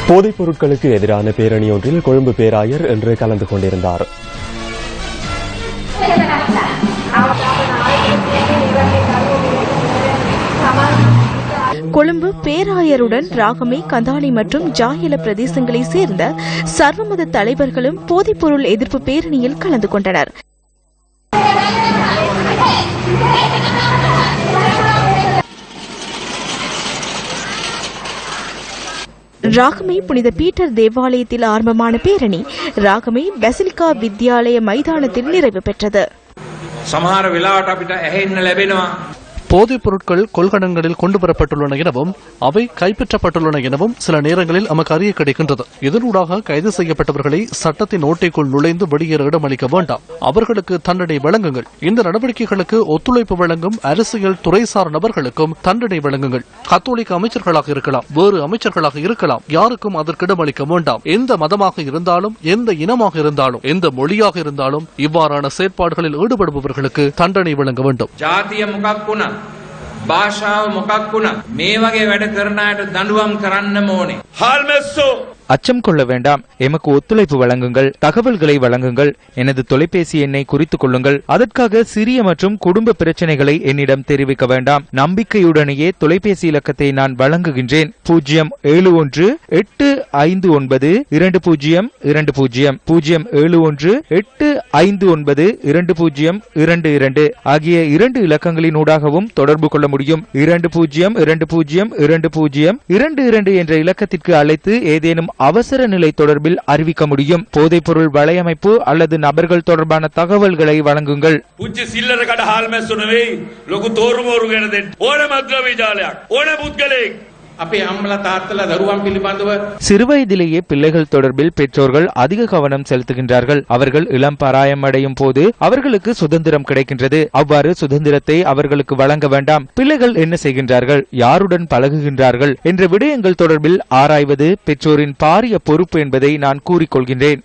போதைப் பொருட்களுக்கு எதிரான பேரணி ஒன்றில் கொழும்பு பேராயர் இன்று கலந்து கொண்டிருந்தார். கொழும்பு பேராயருடன் ராகமை, கந்தாளி மற்றும் ஜாயல பிரதேசங்களை சேர்ந்த சர்வமத தலைவர்களும் போதைப்பொருள் எதிர்ப்பு பேரணியில் கலந்து கொண்டனர். ராகமை புனித பீட்டர் தேவாலயத்தில் ஆரம்பமான பேரணி ராகமை பெசிலிகா வித்யாலய மைதானத்தில் நிறைவு பெற்றது. போதைப் பொருட்கள் கொள்கலன்களில் கொண்டுவரப்பட்டுள்ளன எனவும் அவை கைப்பற்றப்பட்டுள்ளன எனவும் சில நேரங்களில் நமக்கு அறிய கிடைக்கின்றது. இதனூடாக கைது செய்யப்பட்டவர்களை சட்டத்தின் ஓட்டைக்குள் நுழைந்து வெளியேற இடமளிக்க வேண்டாம். அவர்களுக்கு தண்டனை வழங்குங்கள். இந்த நடவடிக்கைகளுக்கு ஒத்துழைப்பு வழங்கும் அரசியல் துறைசார் நபர்களுக்கும் தண்டனை வழங்குங்கள். கத்தோலிக்க அமைச்சர்களாக இருக்கலாம், வேறு அமைச்சர்களாக இருக்கலாம், யாருக்கும் அதற்கு இடமளிக்க வேண்டாம். எந்த மதமாக இருந்தாலும், எந்த இனமாக இருந்தாலும், எந்த மொழியாக இருந்தாலும் இவ்வாறான செயற்பாடுகளில் ஈடுபடுபவர்களுக்கு தண்டனை வழங்க வேண்டும். භාෂාව මොකක් වුණත් මේ වගේ වැඩ කරන අයට දඬුවම් කරන්නම ඕනේ. அச்சம் கொள்ள வேண்டாம். எமக்கு ஒத்துழைப்பு வழங்குங்கள், தகவல்களை வழங்குங்கள், எனது தொலைபேசி எண்ணை குறித்துக் கொள்ளுங்கள். அதற்காக சிறிய மற்றும் குடும்ப பிரச்சனைகளை என்னிடம் தெரிவிக்க வேண்டாம். நம்பிக்கையுடனேயே தொலைபேசி இலக்கத்தை நான் வழங்குகின்றேன். 071-859-2022 ஆகிய 2 இலக்கங்களினூடாகவும் தொடர்பு கொள்ள முடியும். 202022 என்ற இலக்கத்திற்கு அழைத்து ஏதேனும் அவசர நிலை தொடர்பில் அறிவிக்க முடியும். போதைப்பொருள் வலையமைப்பு அல்லது நபர்கள் தொடர்பான தகவல்களை வழங்குங்கள். சிறுவயதிலேயே பிள்ளைகள் தொடர்பில் பெற்றோர்கள் அதிக கவனம் செலுத்துகின்றார்கள். அவர்கள் இளம் பராயம் அடையும் போது அவர்களுக்கு சுதந்திரம் கிடைக்கின்றது. அவ்வாறு சுதந்திரத்தை அவர்களுக்கு வழங்க வேண்டாம். பிள்ளைகள் என்ன செய்கின்றார்கள், யாருடன் பழகுகின்றார்கள் என்ற விடயங்கள் தொடர்பில் ஆராய்வது பெற்றோரின் பாரிய பொறுப்பு என்பதை நான் கூறிக்கொள்கின்றேன்.